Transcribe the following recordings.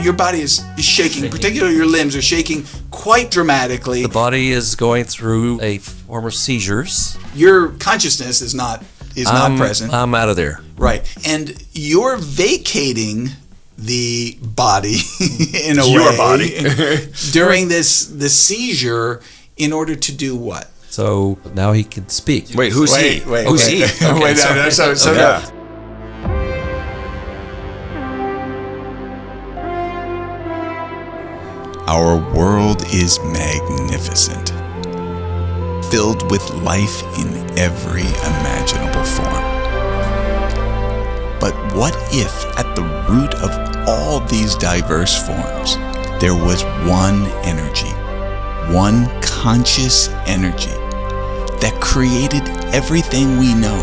your body is shaking, particularly your limbs are shaking quite dramatically. The body is going through a form of seizures. Your consciousness is not present. I'm out of there. Right. And you're vacating the body in a Your way body. during this seizure in order to do what? So now he can speak. Wait, who's he? Who's he? Okay, wait, no, so Yeah. Our world is magnificent, filled with life in every imaginable form. But what if at the root of all these diverse forms, there was one energy, one conscious energy that created everything we know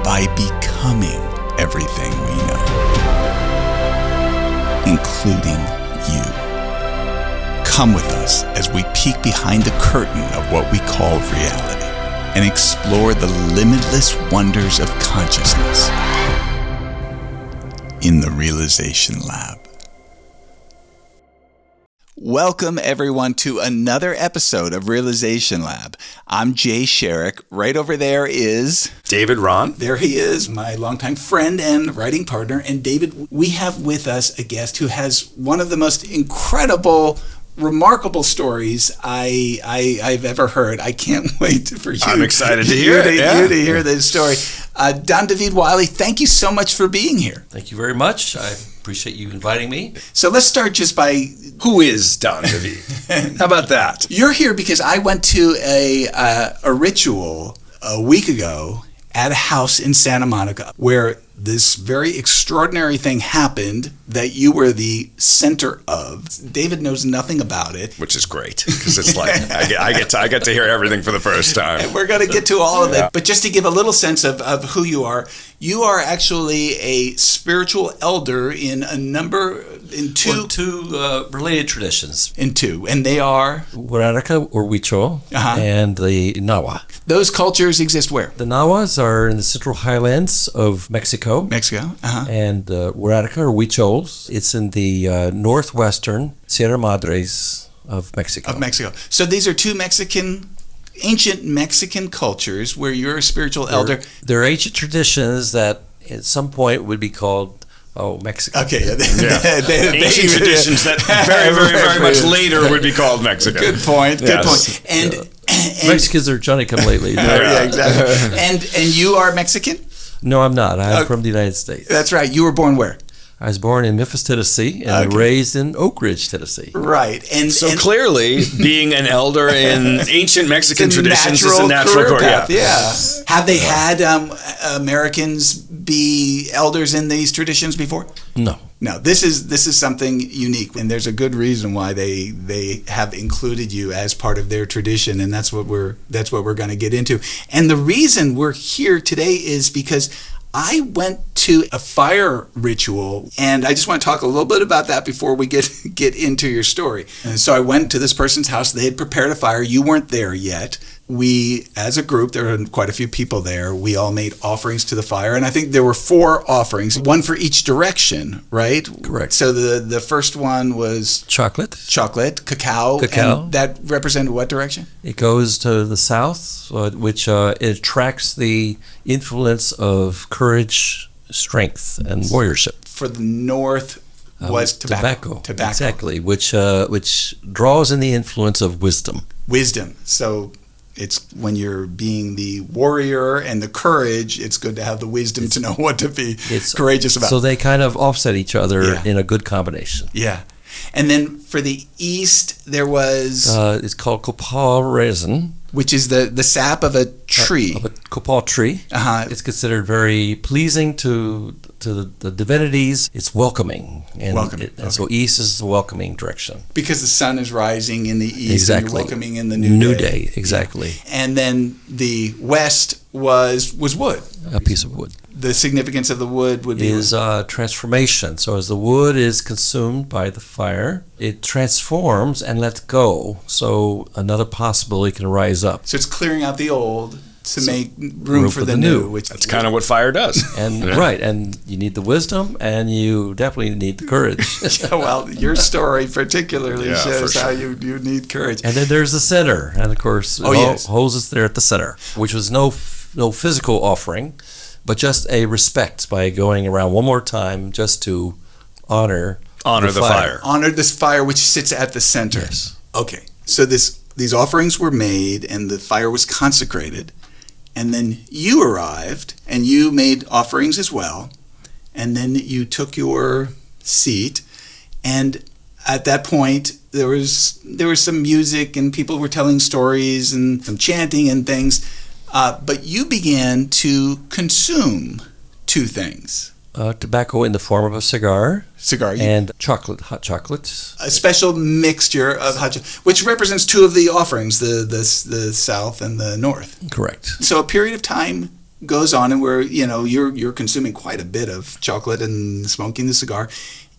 by becoming everything we know, including you. Come with us as we peek behind the curtain of what we call reality and explore the limitless wonders of consciousness in the Realization Lab. Welcome, everyone, to another episode of Realization Lab. I'm Jay Sherrick. Right over there is... David Ron. There he is, my longtime friend and writing partner. And David, we have with us a guest who has one of the most incredible, remarkable stories I've ever heard. I can't wait for you. I'm excited to hear it. You to hear this story. Don David Wiley, thank you so much for being here. Thank you very much. I appreciate you inviting me. So let's start just by... Who is Don David? How about that? You're here because I went to a ritual a week ago at a house in Santa Monica where this very extraordinary thing happened that you were the center of. David knows nothing about it. Which is great, because it's like I get to hear everything for the first time. And we're going to get to all of it. But just to give a little sense of who you are actually a spiritual elder in two related traditions. In two. And they are? Wixárika or Huichol and the Nahua. Those cultures exist where? The Nahuas are in the central highlands of Mexico. And Wixárika or Huichols, it's in the northwestern Sierra Madres of Mexico. So these are two ancient Mexican cultures where you're a spiritual elder. They're ancient traditions that at some point would be called Mexico. Okay, yeah. Ancient traditions that very, very, very much later would be called Mexico. Good point. And Mexicans are Johnny come lately. Yeah, exactly. And you are Mexican? No, I'm not. I'm from the United States. That's right. You were born where? I was born in Memphis, Tennessee, and raised in Oak Ridge, Tennessee. Right. And clearly, being an elder in ancient Mexican traditions is a natural career path. Yeah. Have they had Americans be elders in these traditions before? No. No, this is something unique, and there's a good reason why they have included you as part of their tradition, and that's what we're going to get into. And the reason we're here today is because I went to a fire ritual, and I just want to talk a little bit about that before we get into your story. And so I went to this person's house. They had prepared a fire. You weren't there yet. We, as a group, there were quite a few people there. We all made offerings to the fire, and I think there were 4 offerings, one for each direction, right? Correct. So the first one was chocolate, cacao. And that represented what direction? It goes to the south, which it attracts the influence of courage, strength, and warriorship. For the north was tobacco. Exactly, which draws in the influence of wisdom. So it's when you're being the warrior and the courage, it's good to have the wisdom to know what to be courageous about. So they kind of offset each other in a good combination. Yeah. And then for the east, there was... it's called Copal resin. Which is the sap of a tree. Of a Copal tree. It's considered very pleasing to the divinities. It's welcoming. And so east is the welcoming direction. Because the sun is rising in the east. Exactly. And you're welcoming in the new day. Exactly. And then the west was wood. A piece of wood. The significance of the wood would be... Is transformation. So as the wood is consumed by the fire, it transforms and lets go. So another possibility can rise up. So it's clearing out the old to make room for the new. Which that's kind of what fire does. And right, and you need the wisdom, and you definitely need the courage. Well, your story particularly shows how you need courage. And then there's the center, and of course, holds us there at the center, which was no physical offering, but just a respect by going around one more time just to honor the fire. Honor this fire which sits at the center. Yes. Okay. So these offerings were made and the fire was consecrated. And then you arrived and you made offerings as well. And then you took your seat. And at that point, there was some music and people were telling stories and some chanting and things. But you began to consume two things. Tobacco in the form of a cigar. And hot chocolate. A special mixture of hot chocolate, which represents two of the offerings, the south and the north. Correct. So a period of time goes on, and where you're consuming quite a bit of chocolate and smoking the cigar,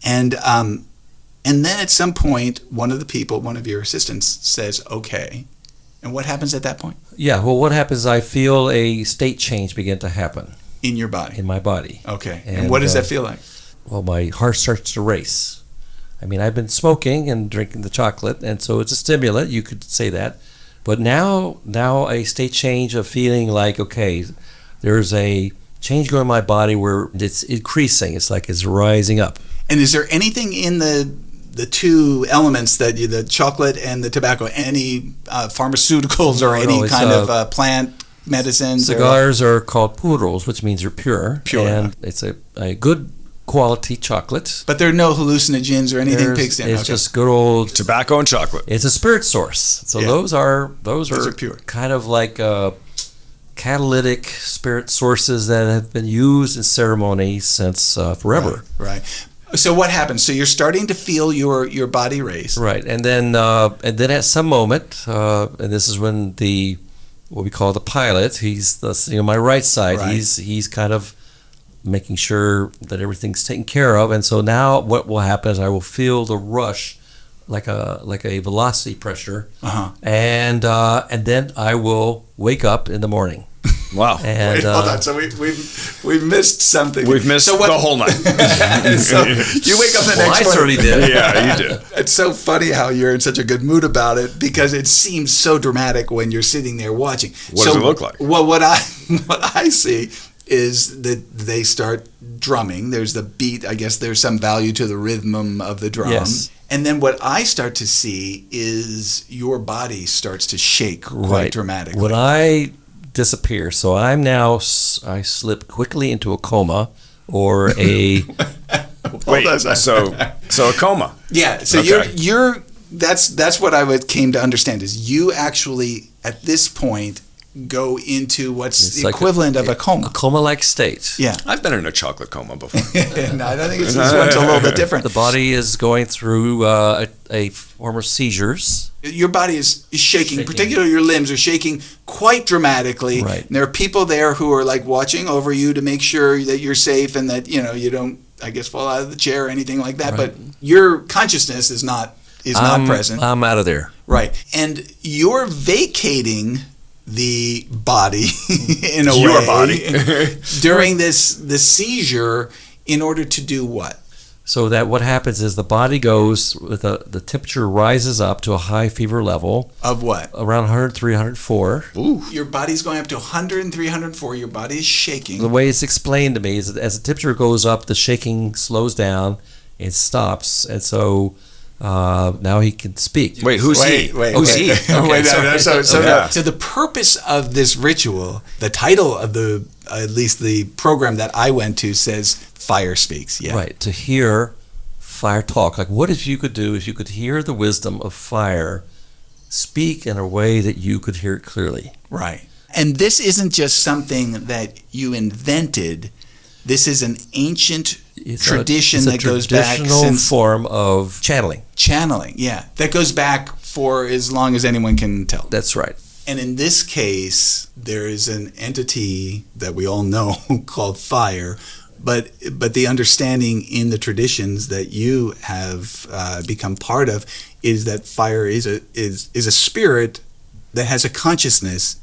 and then at some point, one of your assistants says, "Okay," and what happens at that point? Yeah. Well, what happens? I feel a state change begin to happen. In your body? In my body. Okay. And what does that feel like? Well, my heart starts to race. I mean, I've been smoking and drinking the chocolate, and so it's a stimulant, you could say that. But now a state change of feeling like, okay, there's a change going in my body where it's increasing. It's like it's rising up. And is there anything in the two elements, the chocolate and the tobacco, any pharmaceuticals or any kind of plant medicines? Cigars are called puros, which means they're pure. And it's a good quality chocolate. But there are no hallucinogens or anything mixed in. It's just good old tobacco and chocolate. It's a spirit source. So those are pure. Kind of like catalytic spirit sources that have been used in ceremonies since forever. Right. So what happens? So you're starting to feel your body race. Right. And then at some moment, and this is when what we call the pilot, he's my right side. Right. He's kind of making sure that everything's taken care of. And so now what will happen is I will feel the rush like a velocity pressure. And then I will wake up in the morning. Wow. And, wait, hold on. So we've missed something. We've missed the whole night. So you wake up the next morning. I certainly did. Yeah, you did. It's so funny how you're in such a good mood about it because it seems so dramatic when you're sitting there watching. What does it look like? Well, what I see is that they start drumming. There's the beat. I guess there's some value to the rhythm of the drum. Yes. And then what I start to see is your body starts to shake quite dramatically. When I disappear, so I slip quickly into a coma or a so a coma. Yeah, so okay. you're that's what I came to understand is you actually at this point go into what's the equivalent of a coma. A coma-like state. Yeah. I've been in a chocolate coma before. No, I think this one's a little bit different. The body is going through a form of seizures. Your body is shaking, particularly your limbs are shaking quite dramatically. Right. And there are people there who are like watching over you to make sure that you're safe and that you don't, I guess, fall out of the chair or anything like that. Right. But your consciousness is not present. I'm out of there. Right. And you're vacating the body in a way. Your body. during this seizure in order to do what? So that what happens is the body goes with the temperature rises up to a high fever level of what? Around 103, 104. Ooh. Your body's going up to 103, 104. Your body is shaking. The way it's explained to me is that as the temperature goes up, the shaking slows down, it stops, and so now he can speak. Wait, who's he? Who's he? Okay, so the purpose of this ritual, the title of at least the program that I went to says Fire Speaks. Yeah. Right, to hear fire talk. Like what if you could do if you could hear the wisdom of fire speak in a way that you could hear it clearly. Right. And this isn't just something that you invented. This is an ancient tradition that goes back since form of channeling. Channeling, yeah. That goes back for as long as anyone can tell. That's right. And in this case, there is an entity that we all know called fire, but the understanding in the traditions that you have become part of is that fire is a spirit that has a consciousness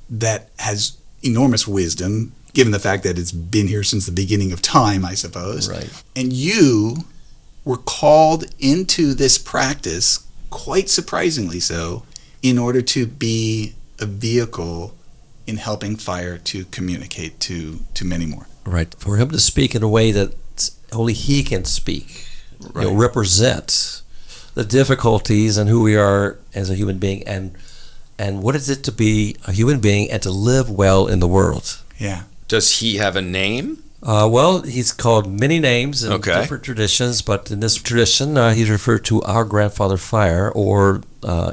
that has enormous wisdom, given the fact that it's been here since the beginning of time, I suppose. Right. And you were called into this practice, quite surprisingly so, in order to be a vehicle in helping fire to communicate to many more. Right. For him to speak in a way that only he can speak, Right. represent the difficulties and who we are as a human being, and what is it to be a human being and to live well in the world. Yeah. Does he have a name? Well, he's called many names in different traditions, but in this tradition, he's referred to our grandfather fire, or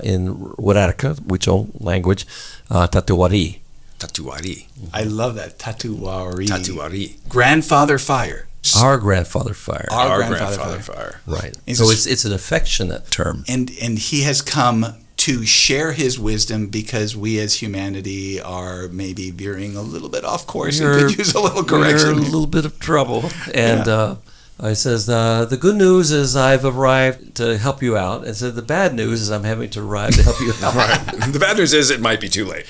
in Wixárika, Huichol language, Tatewari. Tatewari. I love that. Tatewari. Tatewari. Grandfather fire. Our grandfather fire. Our grandfather fire. Right. So it's an affectionate term. And he has come to share his wisdom because we as humanity are maybe veering a little bit off course and could use a little correction. We're in a little bit of trouble. And he says, the good news is I've arrived to help you out. And so the bad news is I'm having to arrive to help you out. Right. The bad news is it might be too late.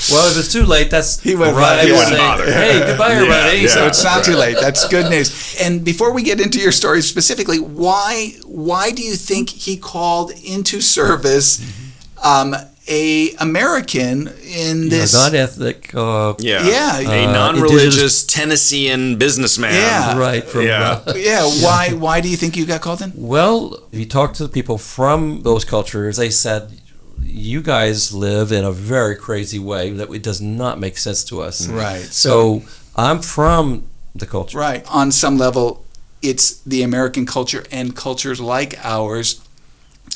Well, if it's too late, that's he wouldn't bother. Hey, goodbye, everybody. Yeah. So it's not too late. That's good news. And before we get into your story specifically, why do you think he called into service a American in this non-ethnic, a non-religious Tennessean businessman? Yeah. Right. From, Why do you think you got called in? Well, if you talk to the people from those cultures, they said, you guys live in a very crazy way that it does not make sense to us. Right. So I'm from the culture. Right. On some level, it's the American culture and cultures like ours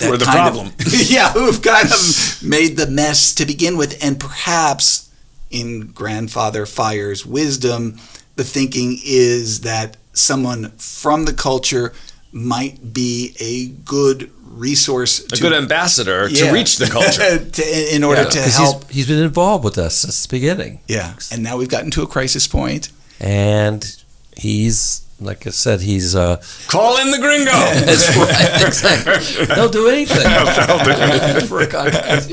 We're the problem. Who've kind of made the mess to begin with. And perhaps in Grandfather Fire's wisdom, the thinking is that someone from the culture might be a good resource. A good ambassador to reach the culture. in order to help. He's been involved with us since the beginning. Yeah. And now we've gotten to a crisis point. And he's... Like I said, he's... Call in the gringo! That's right, exactly. They'll do anything. For a contract.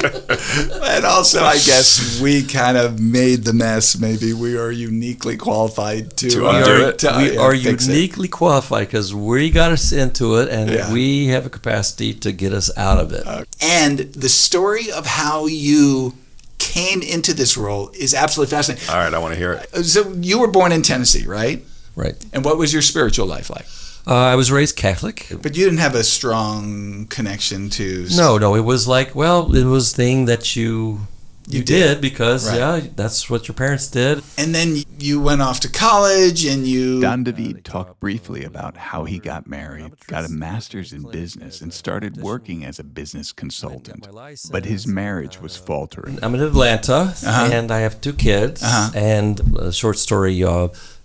And also, I guess we kind of made the mess. Maybe we are uniquely qualified to undo it. We are uniquely qualified because we got us into it, and we have a capacity to get us out of it. And the story of how you came into this role is absolutely fascinating. All right, I want to hear it. So you were born in Tennessee, right? Right. And what was your spiritual life like? I was raised Catholic. But you didn't have a strong connection to... No. It was like, well, it was a thing that you did because, that's what your parents did. And then you went off to college and you... Don David talked briefly about how he got married, got a master's in business, and started working as a business consultant. But his marriage was faltering. I'm in Atlanta, and I have 2 kids. And a short story,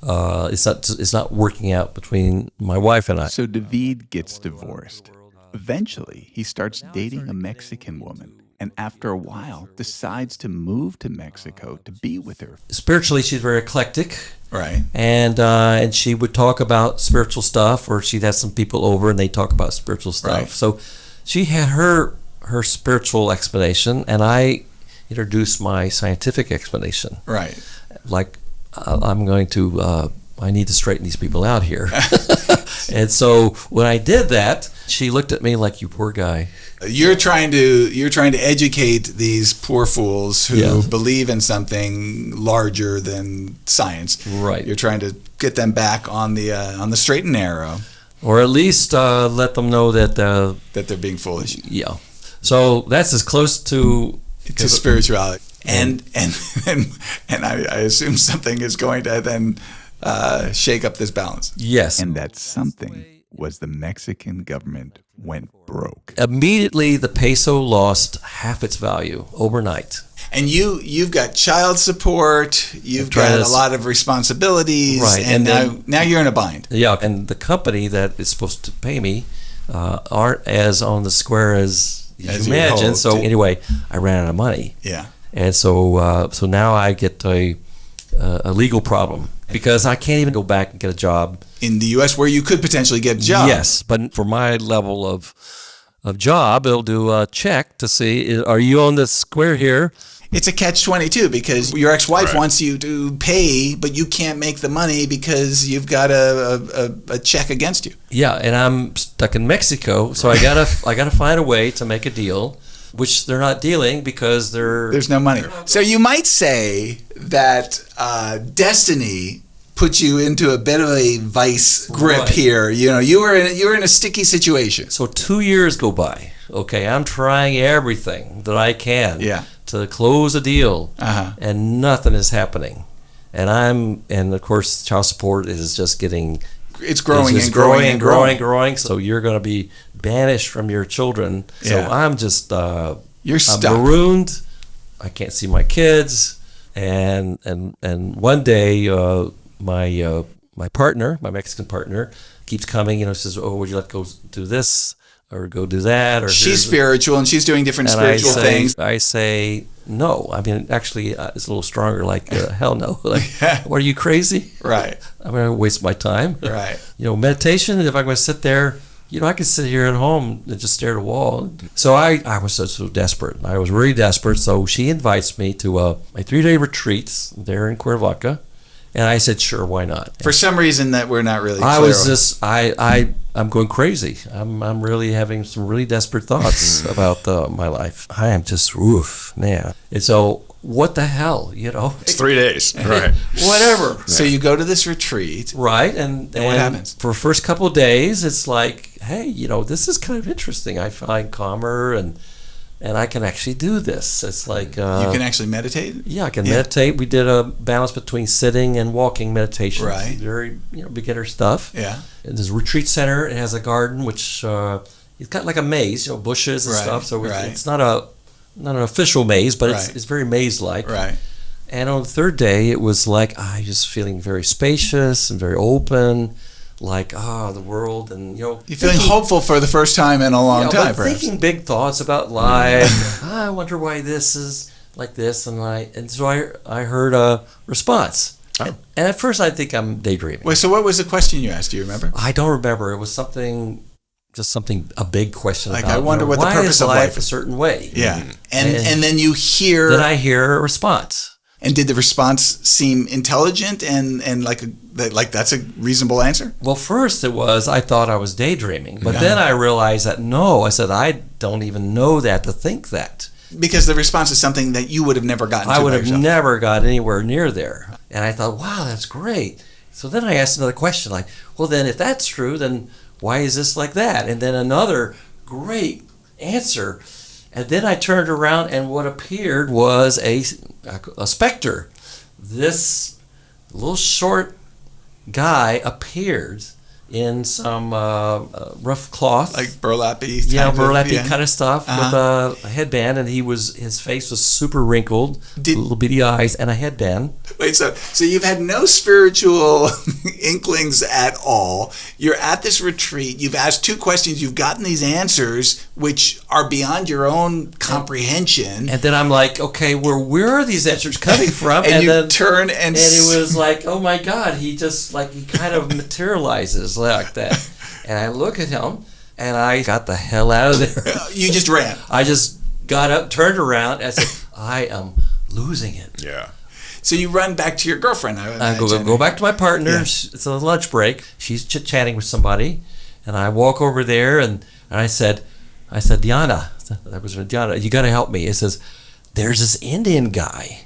it's not working out between my wife and I. So David gets divorced. Eventually, he starts dating a Mexican woman. And after a while, decides to move to Mexico to be with her. Spiritually, she's very eclectic. Right. And she would talk about spiritual stuff, or she'd have some people over and they'd talk about spiritual stuff. Right. So she had her spiritual explanation, and I introduced my scientific explanation. Right. Like, I'm going to... I need to straighten these people out here. And so when I did that, she looked at me like, you poor guy. You're trying to educate these poor fools who believe in something larger than science. Right. You're trying to get them back on the straight and narrow, or at least let them know that they're being foolish. Yeah. So that's as close to spirituality. And I assume something is going to then shake up this balance. Yes. And that something was the Mexican government went broke. Immediately, the peso lost half its value overnight. And you've got child support, you've got a lot of responsibilities, right? And now you're in a bind. Yeah, and the company that is supposed to pay me aren't as on the square as you imagine. So anyway, I ran out of money. Yeah. And so now I get a legal problem because I can't even go back and get a job in the U.S. where you could potentially get a job. Yes, but for my level of job. It'll do a check to see, are you on the square here? It's a catch-22 because your ex-wife wants you to pay, but you can't make the money because you've got a check against you. Yeah, and I'm stuck in Mexico, so I gotta find a way to make a deal, which they're not dealing because there's no money. So you might say that destiny put you into a bit of a vice grip here. You know, you were in a sticky situation. So 2 years go by. Okay, I'm trying everything that I can to close a deal, and nothing is happening. And of course, child support is just getting... It's growing and growing. So you're going to be banished from your children. So I'm just... you're stuck. I'm marooned. I can't see my kids. And one day, my partner, my Mexican partner, keeps coming, says, "Oh, would you like to go do this or go do that?" Or she's spiritual and she's doing different spiritual things. I say no. I mean, actually, it's a little stronger. Like hell no. Like, what, are you crazy? Right. I'm going to waste my time. Right. Meditation. If I'm going to sit there, I can sit here at home and just stare at a wall. So I was so desperate. I was really desperate. So she invites me to my 3-day retreats there in Cuernavaca. And I said, sure, why not? For some reason that we're not really clear I was just, I'm going crazy. I'm really having some really desperate thoughts about my life. I am just, man. And so, what the hell, It's 3 days, right? Whatever. So you go to this retreat. Right, and what happens? For the first couple of days, it's like, hey, this is kind of interesting. I find calmer and I can actually do this. It's like... you can actually meditate? Yeah, I can meditate. We did a balance between sitting and walking meditation. Right. Very beginner stuff. Yeah. And there's a retreat center. It has a garden, which it's got like a maze, bushes and stuff. So it's not an official maze, but it's very maze-like. Right. And on the third day, it was like, I just feeling very spacious and very open. Like, the world, and you're feeling hopeful for the first time in a long time, perhaps. Thinking big thoughts about life. I wonder why this is like this, and so I heard a response. Oh. And at first, I think I'm daydreaming. Wait, so what was the question you asked? Do you remember? I don't remember. It was a big question. Like, about, I wonder what the purpose of life is a certain way. Yeah, and then you hear. Then I hear a response. And did the response seem intelligent and like that's a reasonable answer? Well, first I thought I was daydreaming, but then I realized that no. I said, I don't even know that to think that. Because the response is something that you would have never gotten to. I would have never got anywhere near there. And I thought, wow, that's great. So then I asked another question, like, well, then if that's true, then why is this like that? And then another great answer. And then I turned around, and what appeared was a specter. This little short guy appeared in some rough cloth, like burlappy, kind of stuff, with a headband, and his face was super wrinkled, little bitty eyes, and a headband. Wait, so you've had no spiritual inklings at all. You're at this retreat. You've asked 2 questions. You've gotten these answers, which are beyond your own comprehension. And then I'm like, okay, where are these answers coming from? and you then turn and it was like, oh my God, he kind of materializes like that. And I look at him, and I got the hell out of there. You just ran. I just got up, turned around, and said, I am losing it. Yeah. So you run back to your girlfriend. I go back to my partner. Yeah. It's a lunch break. She's chit-chatting with somebody. And I walk over there, and I said, Diana, that was Diana, you got to help me. It says, there's this Indian guy.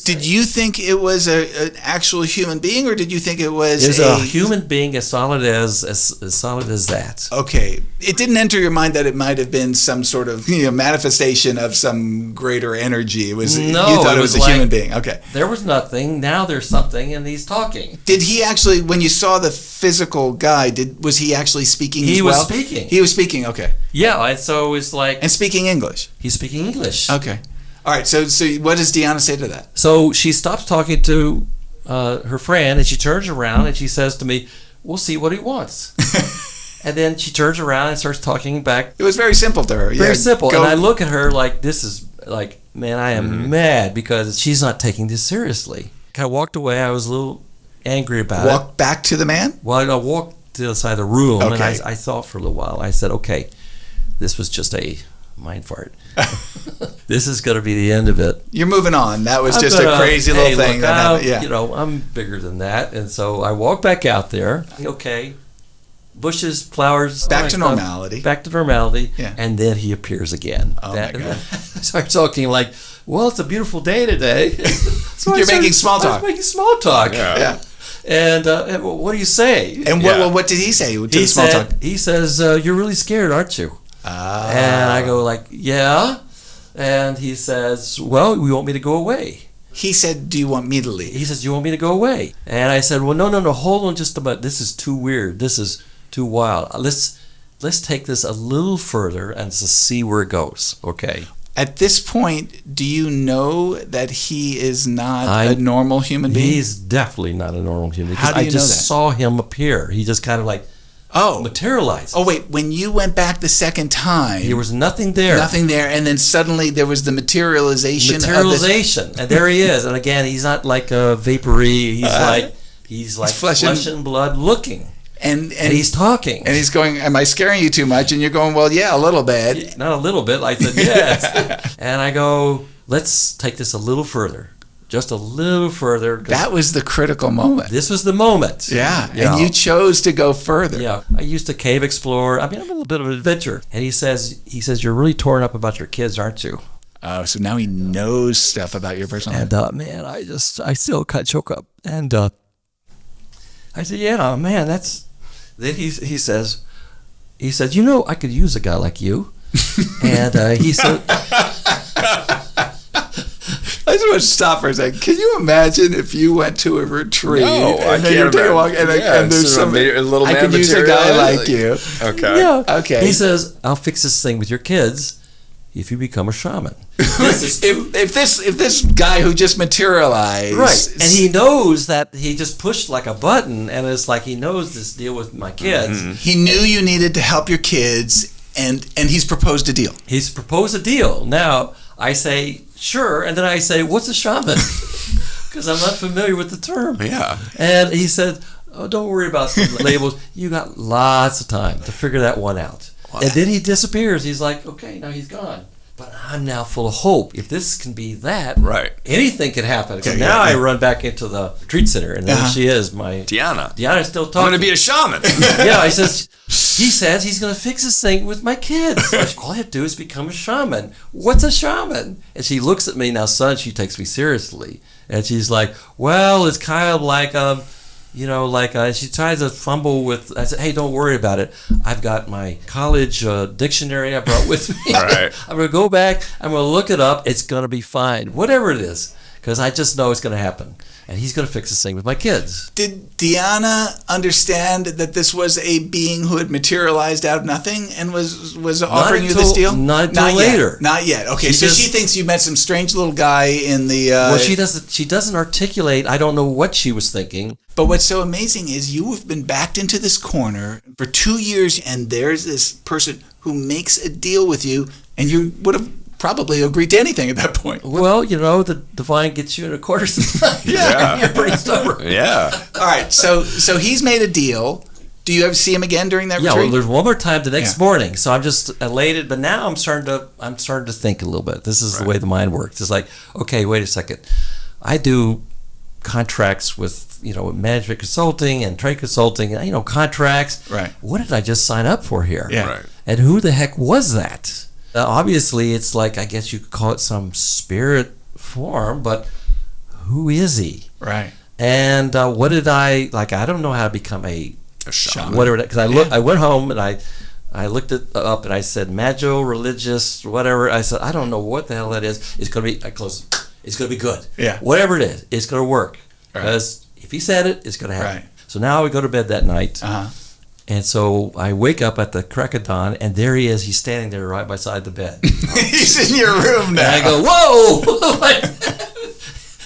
Did you think it was an actual human being, or did you think it was a human being as solid as that? Okay, it didn't enter your mind that it might have been some sort of manifestation of some greater energy. It was you thought it was a human being. Okay, there was nothing. Now there's something, and he's talking. Did he actually, when you saw the physical guy, was he actually speaking? He was speaking. He was speaking. Okay. Yeah, and so it's like and speaking English. He's speaking English. Okay. All right, so what does Deanna say to that? So she stops talking to her friend, and she turns around, and she says to me, we'll see what he wants. And then she turns around and starts talking back. It was very simple to her. Very simple. And I look at her like, this is like, man, I am mad because she's not taking this seriously. I walked away. I was a little angry about it. Walked back to the man? Well, I walked to the side of the room, and I thought for a little while. I said, okay, this was just a mind fart. This is going to be the end of it. You're moving on. That was just a crazy little thing. Look, I'm bigger than that. And so I walk back out there. Okay. Bushes, flowers. Back to normality. Back to normality. Yeah. And then he appears again. Oh, my God. Starts talking like, well, it's a beautiful day today. So You're making small talk. I was making small talk. Yeah. And what do you say? And what did he say to the small talk? He says, you're really scared, aren't you? And I go like, yeah. And he says, well, we want me to go away. He said, do you want me to leave? He says, you want me to go away? And I said, well, no, hold on just a minute. This is too weird. This is too wild. Let's take this a little further and just see where it goes, okay? At this point, do you know that he is not a normal human being? He's definitely not a normal human being. How do you I just saw him appear. He just kind of like materialized. Oh, wait. When you went back the second time... There was nothing there. Nothing there. And then suddenly there was the materialization. And there he is. And again, he's not like a vapory. He's like flesh and blood looking. And he's talking. And he's going, am I scaring you too much? And you're going, well, yeah, a little bit. Not a little bit. I said, yes. And I go, let's take this a little further. Just a little further. That was the critical moment. This was the moment. Yeah. And you chose to go further. Yeah. I used to cave explore. I mean, I'm a little bit of an adventure. And he says, you're really torn up about your kids, aren't you? Oh, so now he knows stuff about your personal life. And man, I still can't choke up. And I said, yeah, man, that's... Then he says, I could use a guy like you. And he said... I just want to stop for a second. Can you imagine if you went to a retreat and then you take a walk and there's some little I man could use a guy like you. Okay. Yeah. Okay. He says, I'll fix this thing with your kids if you become a shaman. if this guy who just materialized, right, and he knows that he just pushed like a button, and it's like he knows this deal with my kids. Mm-hmm. He knew you needed to help your kids, and he's proposed a deal. He's proposed a deal. Now I say sure, and then I say, what's a shaman? Because I'm not familiar with the term. Yeah. And he said, oh, don't worry about the labels. You got lots of time to figure that one out. And then he disappears. He's like, okay, now he's gone. But I'm now full of hope. If this can be that, right, anything can happen. Okay, now I run back into the retreat center, and there she is, my Diana's still talking. I'm going to be a shaman. Yeah, he says he's going to fix this thing with my kids. All I have to do is become a shaman. What's a shaman? And she looks at me now, son. She takes me seriously, and she's like, well, it's kind of like she tries to fumble with. I said, hey, don't worry about it. I've got my college dictionary I brought with me. Right. I'm going to go back. I'm going to look it up. It's going to be fine. Whatever it is. Because I just know it's going to happen. And he's going to fix this thing with my kids. Did Diana understand that this was a being who had materialized out of nothing and was offering you this deal? Not until later. Not yet. Okay, she thinks you met some strange little guy in the... well, she doesn't articulate. I don't know what she was thinking. But what's so amazing is you have been backed into this corner for 2 years, and there's this person who makes a deal with you, and you would have probably agreed to anything at that point. Well, the divine gets you in a quarter sometimes. Yeah. You're pretty stubborn. Yeah. All right, so he's made a deal. Do you ever see him again during that retreat? Yeah, well, there's one more time the next morning. So I'm just elated, but now I'm starting to think a little bit. This is the way the mind works. It's like, okay, wait a second. I do contracts with management consulting and trade consulting, contracts. Right. What did I just sign up for here? Yeah. Right. And who the heck was that? Obviously, it's like, I guess you could call it some spirit form, but who is he? Right. And what did I don't know how to become a shaman. Whatever, because I went home and I looked it up and I said mago, religious, whatever. I said, I don't know what the hell that is. It's going to be, it's going to be good. Yeah. Whatever it is, it's going to work. Because if he said it, it's going to happen. Right. So now I go to bed that night. Uh-huh. And so I wake up at the crack of dawn, and there he is. He's standing there right beside the bed. He's in your room now. And I go, whoa!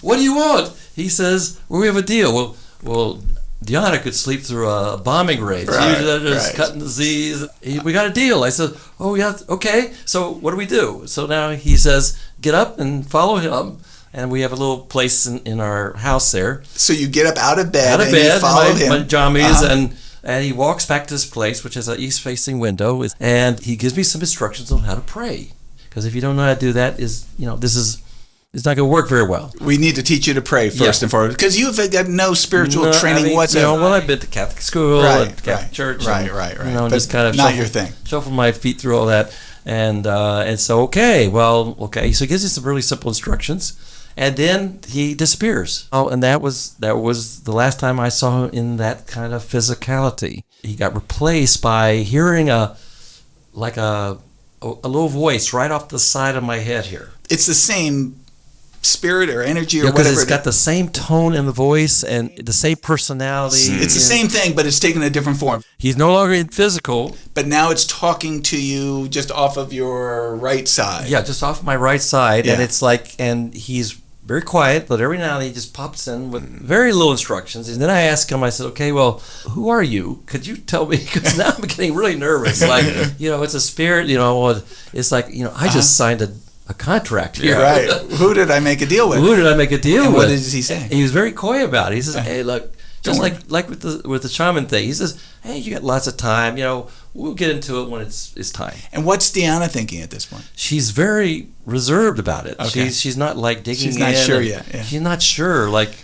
What do you want? He says, well, we have a deal. Well, Diana could sleep through a bombing raid. Right, Just cutting the Z's. We got a deal. I said, oh, yeah, okay. So what do we do? So now he says, get up and follow him. And we have a little place in our house there. So you get up out of bed, you follow him. My jammies, And he walks back to this place, which is an east-facing window, and he gives me some instructions on how to pray. Because if you don't know how to do that, it's not going to work very well. We need to teach you to pray first and foremost, because you've got no spiritual training whatsoever. I've been to Catholic school and Catholic church. Right. But just kind of not your thing. Shuffle my feet through all that. And so, okay. So he gives you some really simple instructions. And then he disappears. Oh, and that was the last time I saw him in that kind of physicality. He got replaced by hearing a little voice right off the side of my head here. It's the same spirit or energy or because whatever. It's got the same tone in the voice and the same personality. It's the same thing, but it's taken a different form. He's no longer in physical. But now it's talking to you just off of your right side. Yeah, just off my right side. Yeah. And it's and he's very quiet, but every now and then he just pops in with very little instructions. And then I asked him, I said, okay, well, who are you? Could you tell me? Because now I'm getting really nervous. It's a spirit, it's I just signed a contract here. Right. Who did I make a deal with? And what did he say? He was very coy about it. He says, hey, look, just like with the shaman thing, he says, hey, you got lots of time, we'll get into it when it's time. And what's Deanna thinking at this point? She's very reserved about it. Okay. She's not digging in. She's not sure yet. Yeah. She's not sure like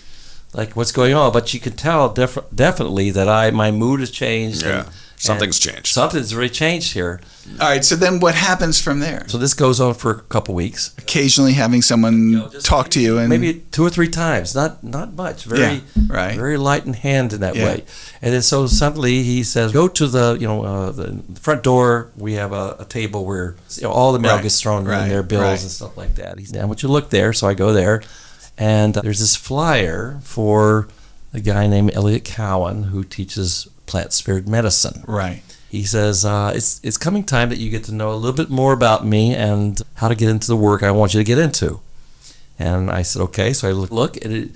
what's going on, but you can tell definitely that my mood has changed. Yeah. Something's changed. Something's really changed here. All right, so then what happens from there? So this goes on for a couple weeks. Occasionally having someone talk to you, and maybe 2 or 3 times, not much. Very light in hand in that way. And then so suddenly he says, "Go to the front door. We have a table where all the mail gets thrown in their bills and stuff like that." He said, "I want you to look there." So I go there, and there's this flyer for a guy named Elliot Cowan who teaches plant spirit medicine. Right. He says, it's coming time that you get to know a little bit more about me and how to get into the work I want you to get into. And I said, okay. So I look at it.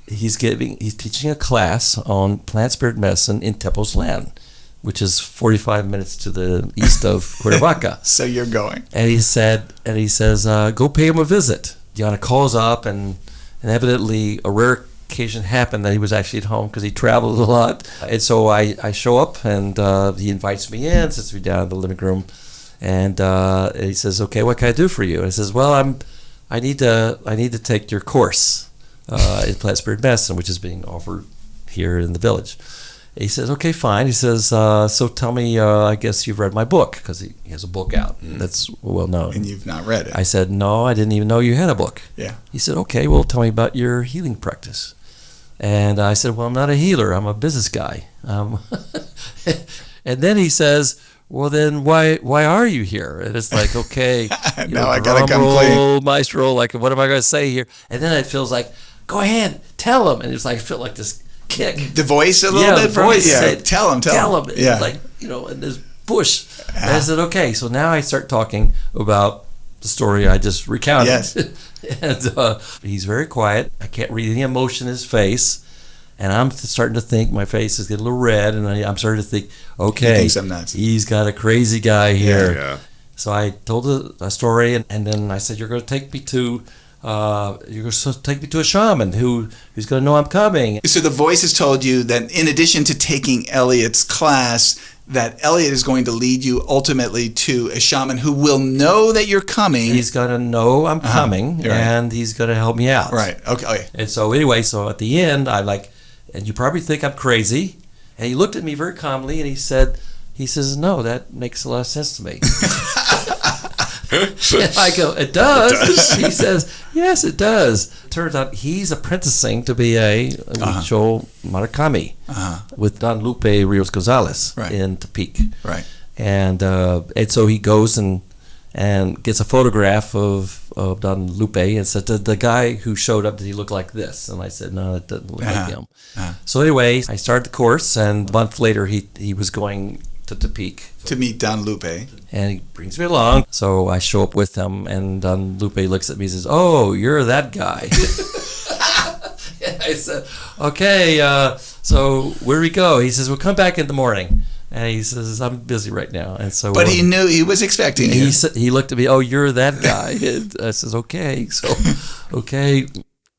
He's teaching a class on plant spirit medicine in Tepoztlan, which is 45 minutes to the east of Cuernavaca. So you're going. And he says, go pay him a visit. Deanna calls up, and evidently a rare occasion happened that he was actually at home because he traveled a lot. And so I show up, and he invites me in, sits me down in the living room, and he says, okay, what can I do for you? And I says, well, I need to take your course in plant spirit medicine, which is being offered here in the village. He says, okay, fine. He says, so tell me, I guess you've read my book, because he has a book out that's well known. And you've not read it. I said, no, I didn't even know you had a book. Yeah. He said, okay, well, tell me about your healing practice. And I said, well, I'm not a healer. I'm a business guy. And then he says, well, then why are you here? And it's like, okay, now I got to come clean. Maestro, like, what am I going to say here? And then it feels like, go ahead, tell him. And it's like, I feel like this kick. The voice a little bit? The voice said, tell him. Yeah. It's like, in this bush. And I said, okay. So now I start talking about the story I just recounted. Yes. And he's very quiet. I can't read any emotion in his face. And I'm starting to think, my face is getting a little red, and I'm starting to think, okay, he thinks I'm nuts. He's got a crazy guy here. Yeah. So I told a story, and then I said, you're going to take me to a shaman who's going to know I'm coming. So the voice has told you that in addition to taking Elliot's class, that Elliot is going to lead you ultimately to a shaman who will know that you're coming. He's going to know I'm coming, and he's going to help me out. Right. Okay. And so anyway, so at the end, I'm like, and you probably think I'm crazy. And he looked at me very calmly, and he says, no, that makes a lot of sense to me. And I go, it does? He says, yes, it does. Turns out he's apprenticing to be a Huichol Marakami with Don Lupe Rios Gonzalez in Tepic. Right. And so he goes and gets a photograph of Don Lupe and said, the guy who showed up, did he look like this? And I said, no, it doesn't look like him. So anyway, I started the course, and a month later he was going to Tepic to meet Don Lupe. And he brings me along. So I show up with him, and Don Lupe looks at me and says, oh, you're that guy. And I said, okay, so where do we go? He says, well, come back in the morning. And he says, I'm busy right now. And so, but he knew, he was expecting you. He looked at me, oh, you're that guy. And I says, okay. So, okay.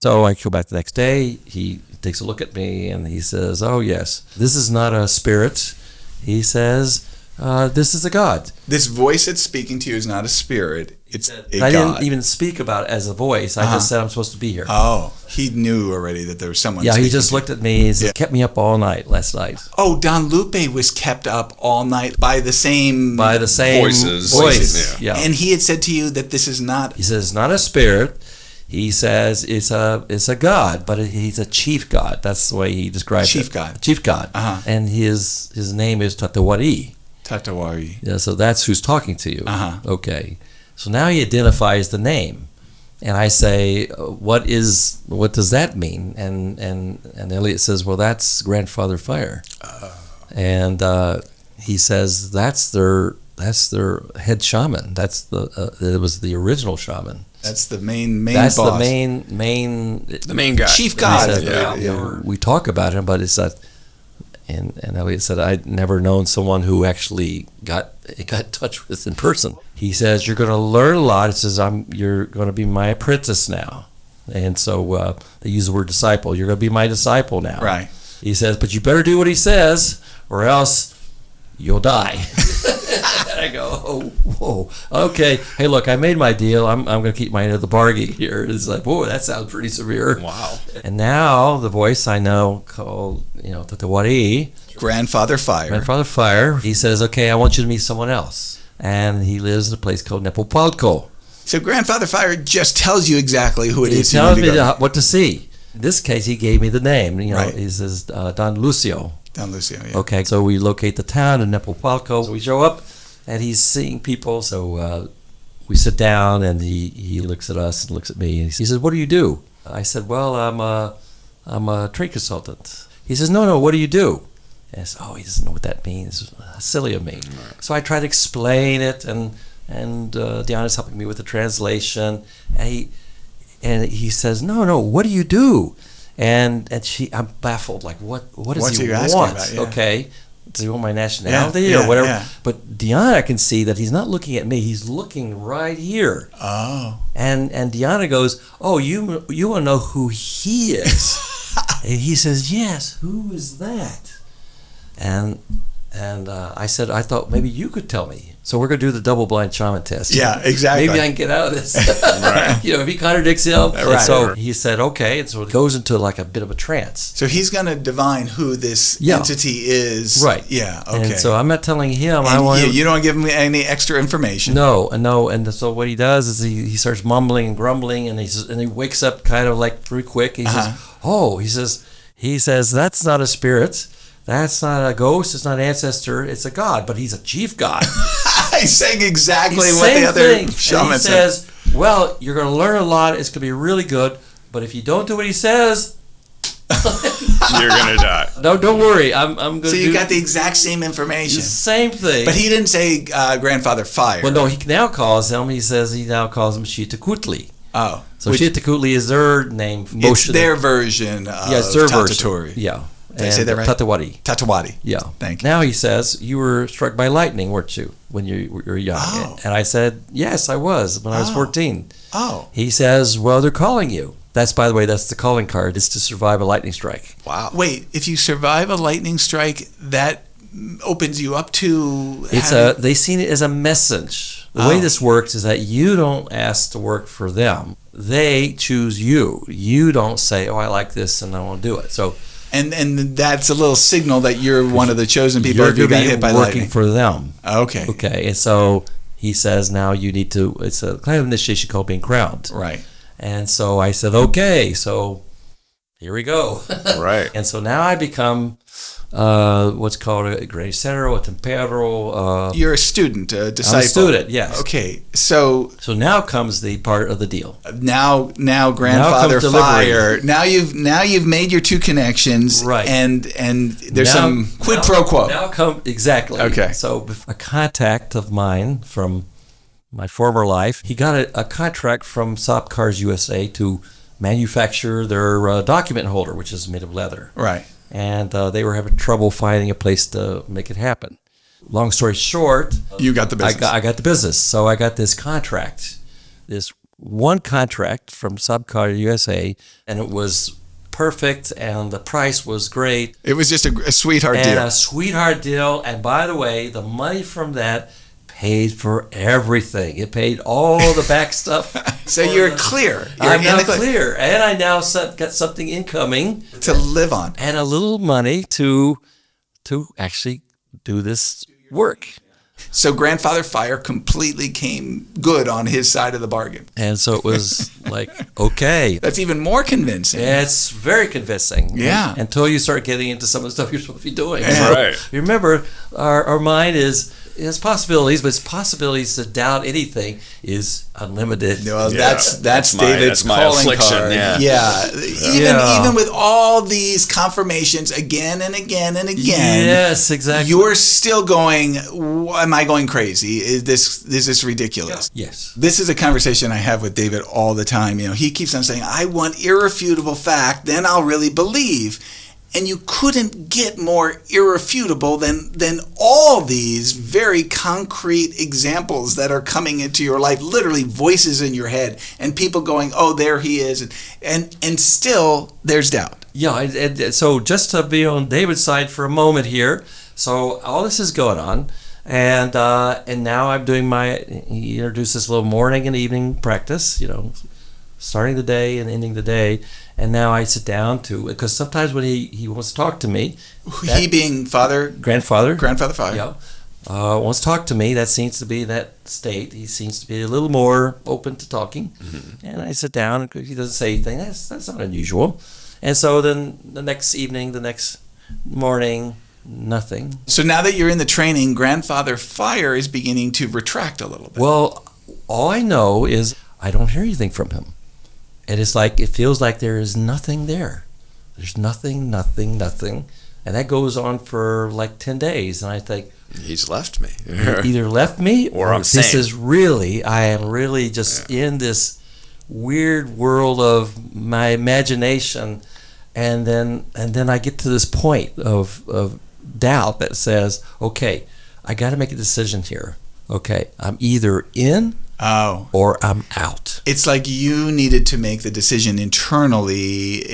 So I go back the next day. He takes a look at me, and he says, "Oh yes, this is not a spirit." He says, "This is a god." This voice that's speaking to you is not a spirit. It's a I god. didn't even speak about it as a voice. I just said I'm supposed to be here. Oh, he knew already that there was someone. Yeah, he speaking just to looked at me. He said, kept me up all night last night. Oh, Don Lupe was kept up all night by the same voices. Yeah. And he had said to you that this is not. He says, not a spirit. He says it's a god, but he's a chief god. That's the way he describes it. Chief god. Chief god. And his name is Tatewari. Tatewari. Yeah, so that's who's talking to you. Okay. So now he identifies the name. And I say, what does that mean? And Elliot says, well, that's Grandfather Fire. And he says that's their head shaman. It was the original shaman. That's the main That's boss. the main guy. Chief god. Said, we talk about him, but it's not. And Elliot said, I'd never known someone who actually got in touch with in person. He says, you're going to learn a lot. He says, you're going to be my apprentice now. And so they use the word disciple. You're going to be my disciple now. Right. He says, but you better do what he says or else you'll die. And I go, oh, whoa, okay. Hey, look, I made my deal. I'm going to keep my end of the bargain here. It's like, whoa, that sounds pretty severe. Wow. And now the voice I know called, Tatewari, Grandfather Fire. Grandfather Fire, he says, okay, I want you to meet someone else. And he lives in a place called Nepopalco. So Grandfather Fire just tells you exactly who it He is. tells me what to see. In this case, he gave me the name. Right. He says Don Lucio. Don Lucio, yeah. Okay, so we locate the town in Nepopalco. So we show up, and he's seeing people. So we sit down, and he looks at us and looks at me, and he says, "What do you do?" I said, "Well, I'm a trade consultant." He says, "No, what do you do?" And I said, "Oh, he doesn't know what that means. Silly of me." Right. So I try to explain it, and Diana's helping me with the translation, and he says, "No, what do you do?" And I'm baffled, like what does he want? About, yeah. Okay, does he want my nationality or whatever? Yeah. But Diana can see that he's not looking at me; he's looking right here. Oh. And Diana goes, "Oh, you want to know who he is?" And he says, "Yes. Who is that?" And I said, "I thought maybe you could tell me." So we're going to do the double-blind shaman test. Yeah, exactly. Maybe I can get out of this. Right. If he contradicts him. Right. And so he said, okay. And so it goes into like a bit of a trance. So he's going to divine who this entity is. Right. Yeah, okay. And so I'm not telling him. You don't give him any extra information. No. And so what he does is he starts mumbling and grumbling, and he wakes up kind of like pretty quick. He says, oh, he says, that's not a spirit. That's not a ghost. It's not an ancestor. It's a god, but he's a chief god. He's saying exactly what the other shaman says. Well, you're going to learn a lot. It's going to be really good. But if you don't do what he says, you're going to die. No, don't worry. I'm going to. So you got the exact same information. The same thing. But he didn't say Grandfather Fire. Well, no. He now calls him. He now calls him Xiuhtecutli. Oh, so Xiuhtecutli is their name. It's their version of Tatewari. Yeah. Did I say that right? Tatewari. Yeah. Thank you. Now he says, you were struck by lightning, weren't you, when you were young? Oh. And I said, yes, I was, when I was 14. Oh. He says, well, they're calling you. That's, by the way, that's the calling card, is to survive a lightning strike. Wow. Wait, if you survive a lightning strike, that opens you up to... They seen it as a message. The way this works is that you don't ask to work for them. They choose you. You don't say, oh, I like this and I want to do it. So... And that's a little signal that you're one of the chosen people if you got hit by lightning. Working for them. Okay. Okay. And so he says now you need to, it's a kind of initiation called being crowned. Right. And so I said, okay, so here we go. Right. And so now I become what's called a gracero, a tempero. You're a student, a disciple. I'm a student, yes. Okay, so now comes the part of the deal. Now Grandfather Fire. Now you've made your two connections, right? And there's some quid pro quo. Exactly. Okay. So a contact of mine from my former life, he got a contract from Cigars USA to manufacture their document holder, which is made of leather. Right. And they were having trouble finding a place to make it happen. Long story short, you got the business. I got the business. So I got this contract, this one contract from Cigars USA, and it was perfect, and the price was great. It was just a sweetheart and deal. a sweetheart deal. And by the way, the money from that paid for everything. It paid all the back stuff. So you're clear. I'm now clear. And I now got something incoming to live on. And a little money to actually do this work. So Grandfather Fire completely came good on his side of the bargain. And so it was like, okay. That's even more convincing. It's very convincing. Yeah. Until you start getting into some of the stuff you're supposed to be doing. That's So right. remember, our mind has possibilities, but its possibilities to doubt anything is unlimited. Well, that's David's my calling affliction, card. yeah. Even with all these confirmations again and again and again. Yes, exactly. You're still going, am I going crazy? Is this ridiculous? Yes. This is a conversation I have with David all the time. He keeps on saying, I want irrefutable fact, then I'll really believe. And you couldn't get more irrefutable than all these very concrete examples that are coming into your life, literally voices in your head and people going, oh, there he is. And still there's doubt. Yeah, so just to be on David's side for a moment here. So all this is going on. And now I'm doing he introduced this little morning and evening practice, starting the day and ending the day. And now I sit down because sometimes when he wants to talk to me, he being Grandfather Fire, yeah, wants to talk to me. That seems to be that state. He seems to be a little more open to talking. Mm-hmm. And I sit down, and he doesn't say anything. That's not unusual. And so then the next evening, the next morning, nothing. So now that you're in the training, Grandfather Fire is beginning to retract a little bit. Well, all I know is I don't hear anything from him. And it's like, it feels like there is nothing there. There's nothing. And that goes on for like 10 days. And I think, he's left me. He either left me or I'm sane. I am really just in this weird world of my imagination. And then I get to this point of doubt that says, okay, I got to make a decision here. Okay, I'm either in or I'm out. It's like you needed to make the decision internally.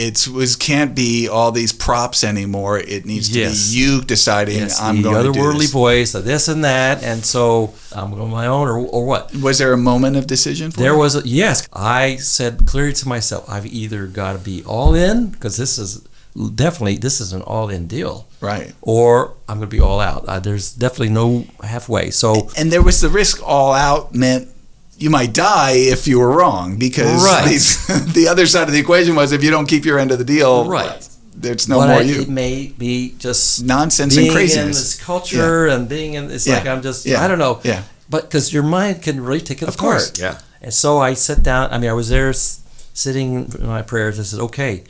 Can't be all these props anymore. It needs to be you deciding, I'm going to do this. The otherworldly voice, this and that, and so I'm going on my own, or what? Was there a moment of decision for you? Yes. I said clearly to myself, I've either got to be all in, because this is an all-in deal. Right. Or I'm going to be all out. There's definitely no halfway. So, and there was the risk. All out meant you might die if you were wrong, because the other side of the equation was if you don't keep your end of the deal, there's no more you. It may be just nonsense and craziness. Being in this culture and being in, it's like I'm just, I don't know. Yeah. But because your mind can really take it apart. Of course. Yeah. And so I sat down. I was there sitting in my prayers. I said, okay,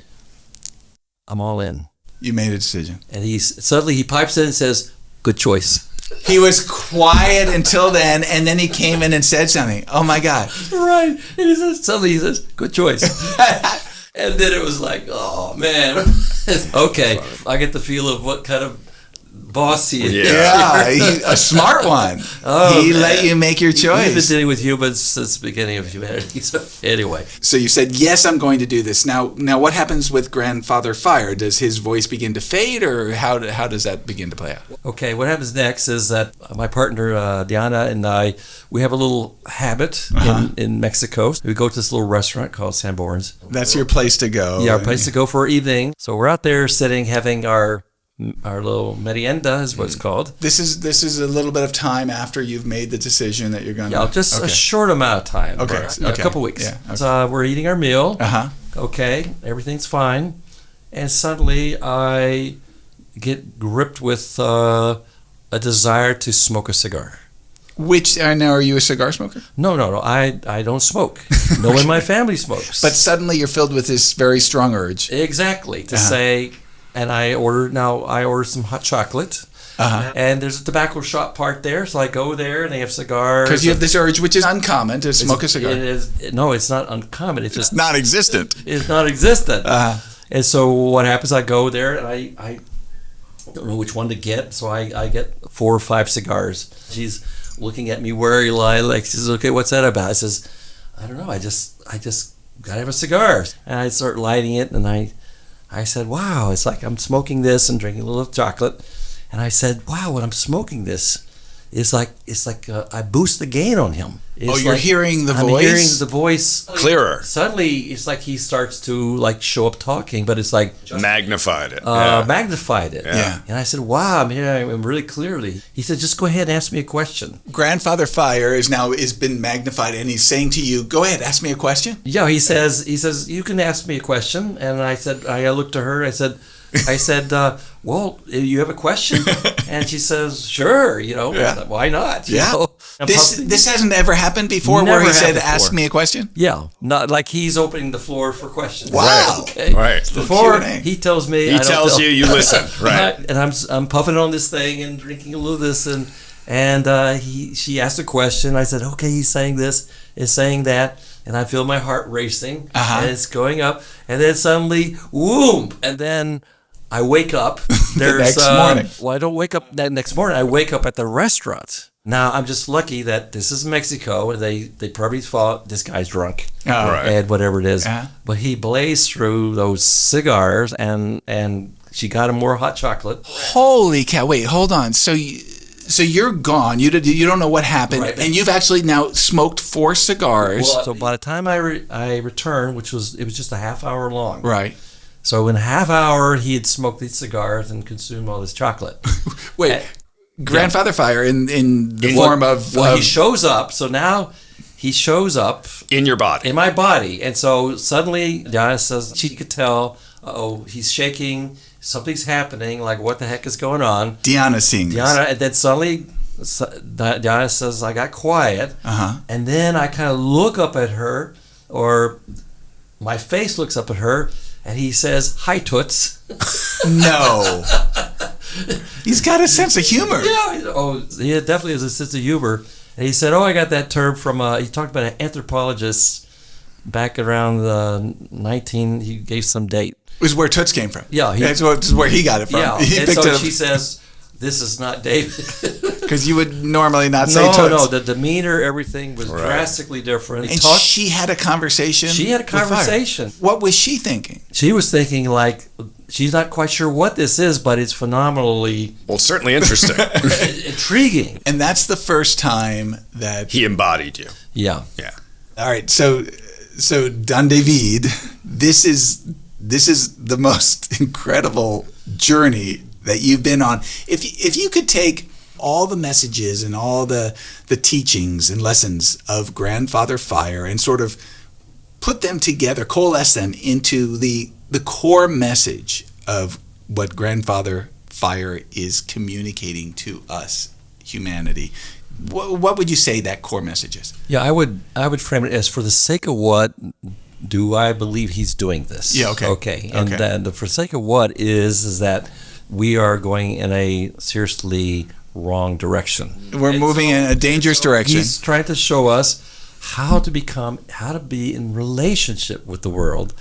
I'm all in. You made a decision. And suddenly he pipes in and says, good choice. He was quiet until then, and then he came in and said something. Oh my God. Right. And suddenly he says, good choice. And then it was like, oh man. Okay. I get the feel of what kind of boss he is. Yeah, a smart one. He let you make your choice. He's been dealing with humans since the beginning of humanity. So anyway. So you said, yes, I'm going to do this. Now what happens with Grandfather Fire? Does his voice begin to fade, or how does that begin to play out? Okay, what happens next is that my partner, Diana, and I, we have a little habit in Mexico. We go to this little restaurant called Sanborns. That's your place to go. Yeah, our place to go for our evening. So we're out there sitting, having our little merienda is what it's called. This is a little bit of time after you've made the decision that you're going to... Yeah, just a short amount of time. Okay. A couple weeks. Yeah. Okay. So we're eating our meal. Uh-huh. Okay, everything's fine. And suddenly I get gripped with a desire to smoke a cigar. Now, are you a cigar smoker? No. I don't smoke. No one in my family smokes. But suddenly you're filled with this very strong urge. Exactly. To say... And I order some hot chocolate. And there's a tobacco shop part there, so I go there and they have cigars. Because you have this urge, which is uncommon, to smoke a cigar. No, it's not uncommon. It's just non-existent. It's non-existent. And so what happens? I go there and I don't know which one to get, so I get 4 or 5 cigars. She's looking at me wary, like she says, "Okay, what's that about?" I says, "I don't know. I just gotta have a cigar." And I start lighting it, and I I said, wow, it's like I'm smoking this and drinking a little chocolate. And I said, wow, when I'm smoking this, it's like I boost the gain on him. It's you're hearing the voice? I'm hearing the voice clearer. Suddenly, it's like he starts to like show up talking, but it's like magnified it. Magnified it. Yeah. And I said, wow, I'm hearing him really clearly. He said, just go ahead and ask me a question. Grandfather Fire is been magnified, and he's saying to you, go ahead, ask me a question. Yeah, he says, you can ask me a question. And I said, I looked to her, I said, well, you have a question? And she says, sure, why not? You know? This hasn't ever happened before where he said, ask me a question? Yeah, not like he's opening the floor for questions. Wow. Okay. Right. Before he tells me, he tells you, you listen. Right. And I'm puffing on this thing and drinking a little of this, and she asked a question. I said, okay, he's saying this, is saying that. And I feel my heart racing, and it's going up, and then suddenly, whoom, and then I wake up. The next morning. Well, I don't wake up that next morning. I wake up at the restaurant. Now, I'm just lucky that this is Mexico, and they probably thought this guy's drunk, and whatever it is. But he blazed through those cigars, and she got him more hot chocolate. Holy cow! Wait, hold on. So you're gone. You don't know what happened, and you've actually now smoked 4 cigars. Well, so by the time I returned, it was just a half hour long. Right. So in a half hour, he had smoked these cigars and consumed all this chocolate. Wait, Grandfather Fire in the form of... Well, he shows up. So now he shows up... In your body. In my body. And so suddenly, Diana says she could tell, he's shaking, something's happening, like what the heck is going on? Diana seeing this. And then suddenly Diana says, I got quiet. And then I kind of look up at her, or my face looks up at her, and he says, hi, Toots. No. He's got a sense of humor. Yeah. He definitely has a sense of humor. And he said, I got that term from, he talked about an anthropologist back around he gave some date. It was where Toots came from. Yeah. That's where he got it from. Yeah. And so she says, this is not David. Because you would normally not say Toots. No, the demeanor, everything was drastically different. And she had a conversation. She had a conversation. What was she thinking? She was thinking like, she's not quite sure what this is, but it's phenomenally... Well, certainly interesting. Intriguing. And that's the first time that... He embodied you. Yeah. Yeah. All right, so Don David, this is the most incredible journey that you've been on. If you could take all the messages and all the teachings and lessons of Grandfather Fire and sort of put them together, coalesce them into the core message of what Grandfather Fire is communicating to us, humanity, what would you say that core message is? Yeah, I would frame it as, for the sake of what do I believe he's doing this? Yeah, okay. Okay. And then for the sake of what is that we are going in a seriously wrong direction. We're moving in a dangerous direction. He's trying to show us how to be in relationship with the world,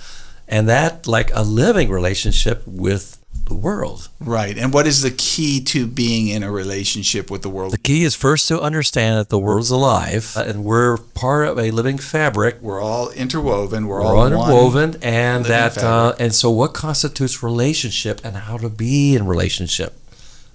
and that like a living relationship with the world. Right. And what is the key to being in a relationship with the world? The key is first to understand that the world's alive, and we're part of a living fabric. We're all interwoven. We're all interwoven, one and and so what constitutes relationship, and how to be in relationship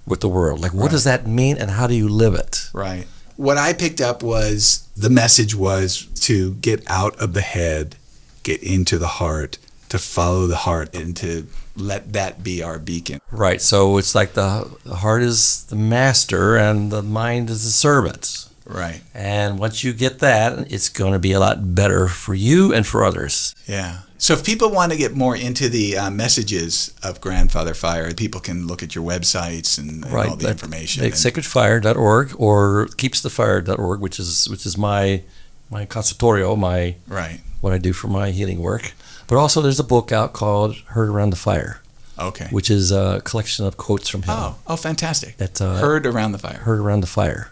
with the world? Like, what does that mean, and how do you live it? Right. What I picked up was the message was to get out of the head, get into the heart, to follow the heart, and to let that be our beacon. Right. So it's like the heart is the master and the mind is the servant. Right. And once you get that, it's going to be a lot better for you and for others. Yeah. So if people want to get more into the messages of Grandfather Fire, people can look at your websites and all the information. sacredfire.org or keepsthefire.org, which is my consultorio, what I do for my healing work. But also there's a book out called Heard Around the Fire. Okay. Which is a collection of quotes from him. Oh, fantastic. That's Heard Around the Fire. Heard Around the Fire.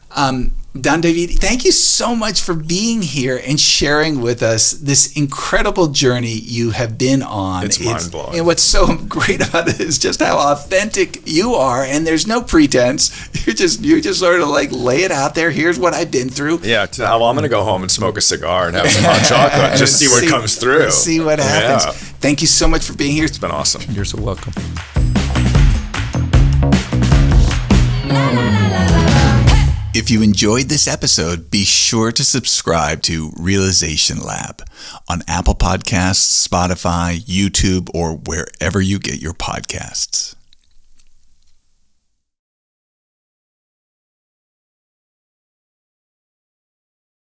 Don David, thank you so much for being here and sharing with us this incredible journey you have been on. It's mind-blowing. And what's so great about it is just how authentic you are, and there's no pretense. You just sort of like lay it out there. Here's what I've been through. Yeah, I'm going to go home and smoke a cigar and have some hot chocolate. Just see what comes through. See what happens. Yeah. Thank you so much for being here. It's been awesome. You're so welcome. If you enjoyed this episode, be sure to subscribe to Realization Lab on Apple Podcasts, Spotify, YouTube, or wherever you get your podcasts.